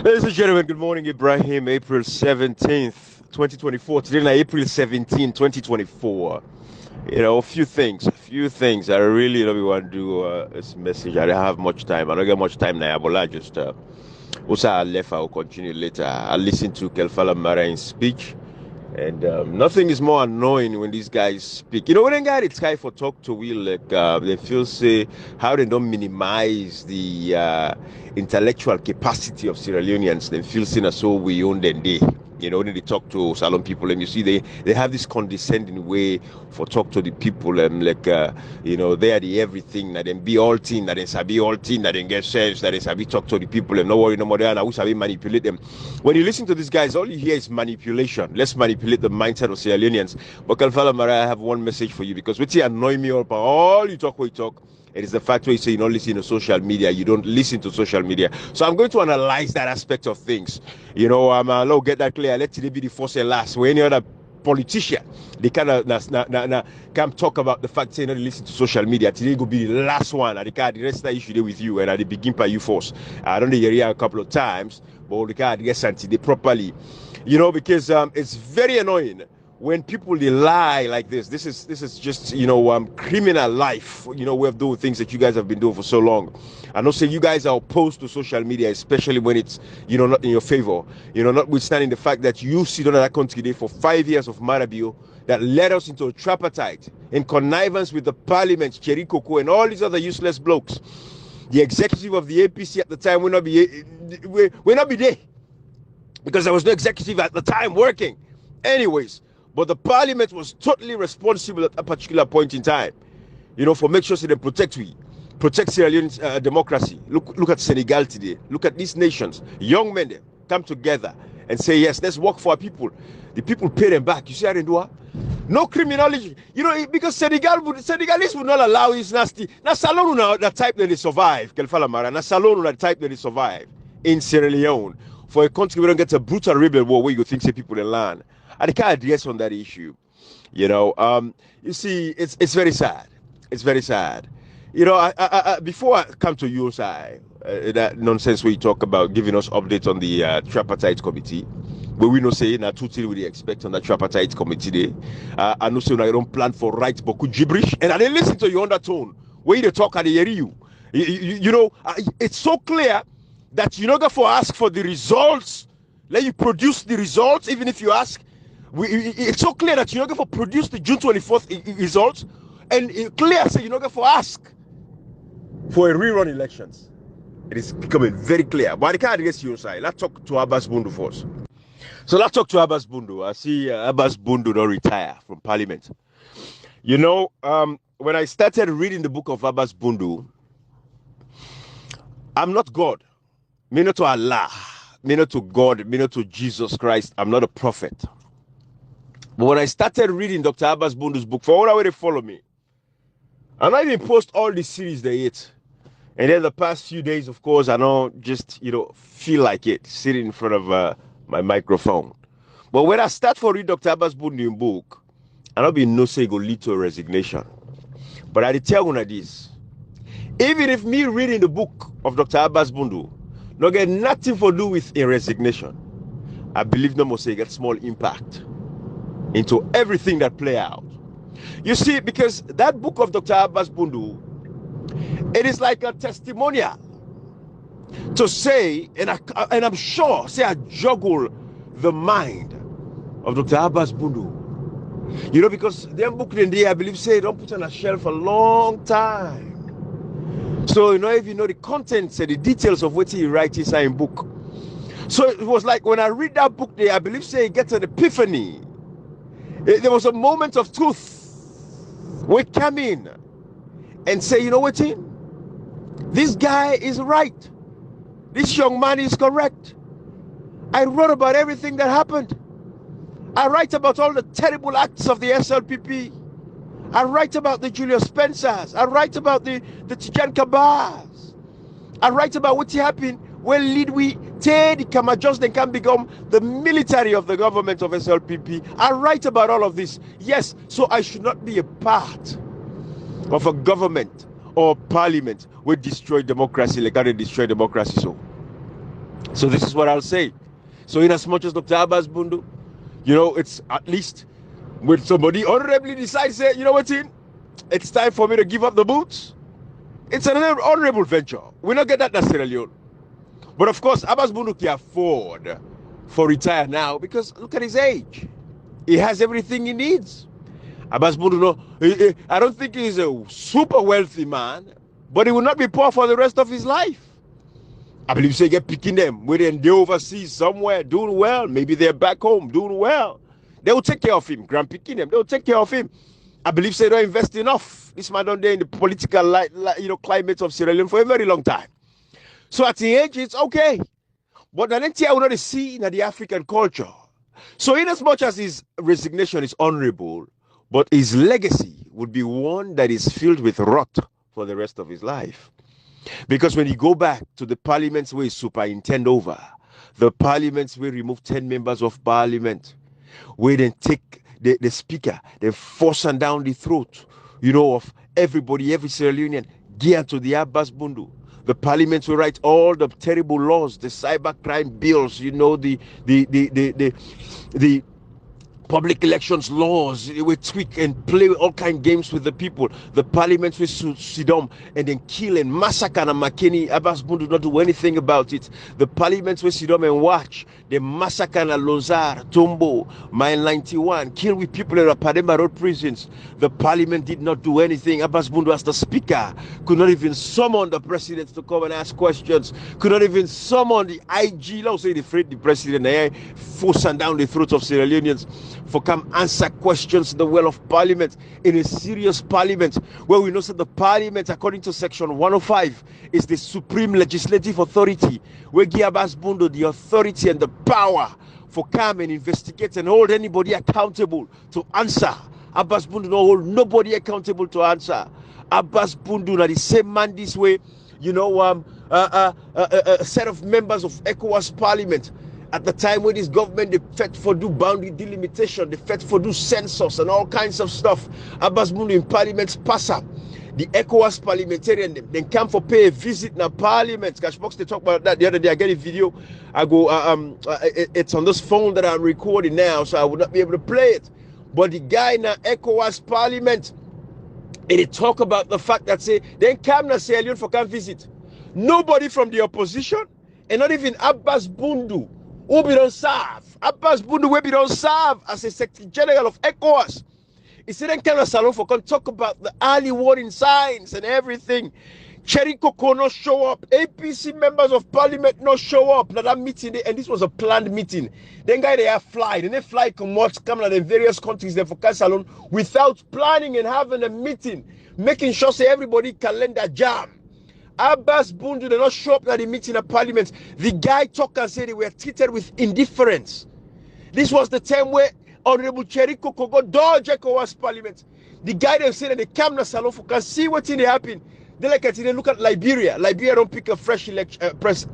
Ladies and gentlemen, good morning, Ibrahim. April 17th, 2024. Today, na April 17th, 2024. A few things. I really don't want to do this message. I don't have much time. I don't get much time now, but I just, also I left, I will continue later. I listened to Kelfala Marah in speech. And nothing is more annoying when these guys speak. When they got it's guy for talk to will they feel say how they don't minimize the intellectual capacity of Sierra Leoneans. They feel seen as so we own them day. When they talk to Salon people and you see they have this condescending way for talk to the people and they are the everything that then be all thing that then sabi all thing that then get sense that they sabi talk to the people and no worry no more than I wish I manipulate them. When you listen to these guys, all you hear is manipulation. Let's manipulate the mindset of Sierra Leoneans. But Kelfala Marah, I have one message for you because what you annoy me about all you talk what you talk. It is the fact where you say you don't listen to social media, you don't listen to social media. So I'm going to analyze that aspect of things. I'll get that clear. Let today be the first and last. Where any other politician, they kind of can talk about the fact saying not listen to social media. Today will be the last one. And the rest of the issue there with you and at the begin by you first. I don't know you hear a couple of times, but the card gets today properly. Because it's very annoying when people they lie like this. This is just criminal life, way of doing things that you guys have been doing for so long. I know say you guys are opposed to social media, especially when it's not in your favor, notwithstanding the fact that you sit on that country there for 5 years of Marabio that led us into a tripartite in connivance with the parliament, Cherry Coco and all these other useless blokes. The executive of the APC at the time will not be there because there was no executive at the time working anyways. But the parliament was totally responsible at a particular point in time, for make sure that they protect Sierra Leone's democracy. Look at Senegal today. Look at these nations. Young men they come together and say, yes, let's work for our people. The people pay them back. You see how they do it? No criminology. Because Senegalese would not allow this nasty. Now, Salon now that type that they survive, Kelfala Marah. Now, Salon that type that they survive in Sierra Leone. For a country where don't get a brutal rebel war where you think say people in land. And they can't address on that issue. You see, it's very sad. It's very sad. Before I come to your side, that nonsense where you talk about giving us updates on the tripartite committee, where we know say now two things we expect on the tripartite committee day. I know say I don't plan for right but could gibberish, and I didn't listen to your undertone where you talk and they hear you. It's so clear that you're not going to ask for the results. Let you produce the results, even if you ask. It's so clear that you're not going to produce the June 24th results, and it's clear that you're not going to ask for a rerun elections. It is becoming very clear. But I can't guess your side. Let's talk to Abass Bundu first. So let's talk to Abass Bundu. I see Abass Bundu don't retire from Parliament. When I started reading the book of Abass Bundu, I'm not God. Me not to Allah. Me not to God. Me not to Jesus Christ. I'm not a prophet. But when I started reading Dr. Abass Bundu's book, for all the way they follow me, and I even post all the series they hit. And then the past few days, of course, I don't just, feel like it, sitting in front of my microphone. But when I start for read Dr. Abass Bundu's book, I don't be no say go lead to a resignation. But I tell you this, even if me reading the book of Dr. Abass Bundu, not get nothing to do with a resignation, I believe no more say get small impact into everything that play out. You see, because that book of Dr. Abass Bundu, it is like a testimonial to say, and I'm sure, say I juggle the mind of Dr. Abass Bundu. Because their book in there, I believe, say don't put on a shelf a long time. So, if you know the contents and the details of what he writes inside in book. So it was like when I read that book there, I believe, say it gets an epiphany. There was a moment of truth. We come in and say, you know what, this guy is right. This young man is correct. I wrote about everything that happened. I write about all the terrible acts of the SLPP. I write about the Julius Spencers. I write about the Tijan Kabars. I write about what happened when lead we Teddy Kamajos then can become the military of the government of SLPP. I write about all of this. Yes, so I should not be a part of a government or parliament will destroy democracy like how they destroy democracy. So So this is what I'll say. So in as much as Dr. Abass Bundu, it's at least when somebody honorably decides, say, you know what, it's time for me to give up the boots. It's an honorable venture. We don't get that in Sierra Leone. But of course, Abass Bundu can afford for retire now because look at his age. He has everything he needs. Abass Bundu, I don't think he's a super wealthy man, but he will not be poor for the rest of his life. I believe they get picking them when they're overseas somewhere doing well. Maybe they're back home doing well. They will take care of him. Grand picking them. They will take care of him. I believe they don't invest enough. This man don't there in the political climate of Sierra Leone for a very long time. So at the age, it's okay. But I will not see in the African culture. So in as much as his resignation is honorable, but his legacy would be one that is filled with rot for the rest of his life. Because when you go back to the parliaments where he superintend over, the parliaments where remove 10 members of parliament, where then take the speaker, they force him down the throat, of everybody, every Sierra Leonean, geared to the Abass Bundu. The parliaments will write all the terrible laws, the cybercrime bills, the public elections laws. They will tweak and play all kind of games with the people. The parliament will sit down and then kill and massacre and Makeni. Abass Bundu not do anything about it. The parliament will sit down and watch. They massacre and Lozar, Tombo, Mile 91, kill with people in the Pademba Road prisons. The parliament did not do anything. Abass Bundu as the speaker could not even summon the president to come and ask questions. Could not even summon the IG, say the president, forcing down the throats of Sierra Leoneans for come answer questions in the well of parliament, in a serious parliament where we know that the parliament, according to section 105, is the supreme legislative authority, where give Abass Bundu the authority and the power for come and investigate and hold anybody accountable to answer. Abass Bundu no hold nobody accountable to answer. Abass Bundu na the same man this way, a set of members of ECOWAS parliament at the time when this government, they fought for do boundary delimitation, they fought for do census and all kinds of stuff. Abass Bundu in parliament pass up. The ECOWAS parliamentarian, then come for pay a visit in parliament. Cashbox, they talk about that the other day. I get a video. I go, it's on this phone that I'm recording now, so I would not be able to play it. But the guy in the ECOWAS parliament, and they talk about the fact that say, then come na Sierra Leone for come visit. Nobody from the opposition, and not even Abass Bundu, who be don't serve. Abass Bundu will be don't serve as a Secretary General of ECOWAS. He said then come salon for come talk about the early warning signs and everything. Cherry Coco not show up. APC members of parliament not show up. Now that meeting, and this was a planned meeting. Then guy they have fly. Then they fly come to the various countries there for salon without planning and having a meeting, making sure say everybody calendar jam. Abass Bundu did not show up at the meeting of parliament. The guy talked and said they were treated with indifference. This was the time where Honorable Cherry Coco got dodge ECOWAS parliament. The guy them said that they come to salon for can see what in happen. They look at Liberia. Liberia don't pick a fresh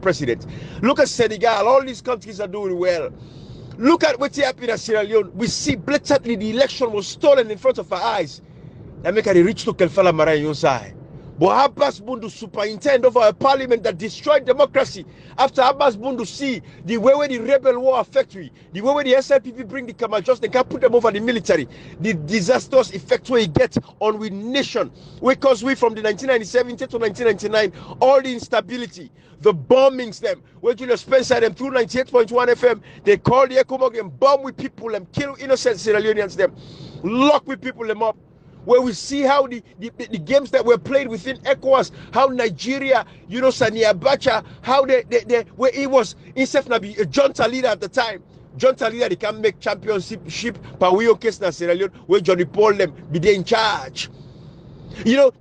president. Look at Senegal. All these countries are doing well. Look at what's happening at Sierra Leone. We see blatantly the election was stolen in front of our eyes. That make it reach to Kelfala Marah on your side. But Abass Bundu superintend over a parliament that destroyed democracy. After Abass Bundu see the way where the rebel war affect we, the way where the SLPP bring the Kamajos, they can put them over the military, the disastrous effect where he get on we nation. Because we from the 1997 to 1999, all the instability, the bombings them, where Julius Spencer them through 98.1 FM, they call the Ecomog and bomb with people, them kill innocent Sierra Leoneans, them lock with people them up. Where we see how the games that were played within ECOWAS, how Nigeria, Sani Abacha, how where he was himself to be a junta leader at the time. Junta leader, they can make championship, but we case na Sierra Leone, where Johnny Paul them be there in charge.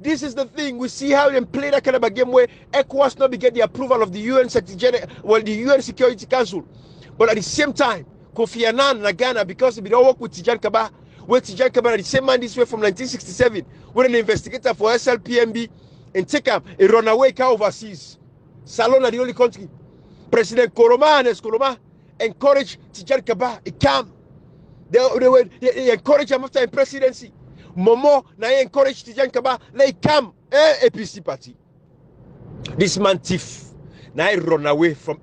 This is the thing. We see how they play that kind of a game where ECOWAS not be get the approval of the UN Secretary General, the UN Security Council. But at the same time, Kofi Annan in Ghana, because they don't work with Tijan Kaba, where Tijan Kabara, the same man this way from 1967, when an investigator for SLPMB and take up a runaway car overseas. Salon are the only country. President Koroma and Eskoloma encouraged Tijan Kaba, he come. They encourage him after the presidency. Momo, now encourage Tijan Kaba, let him come. APC party. This man thief, now he run away from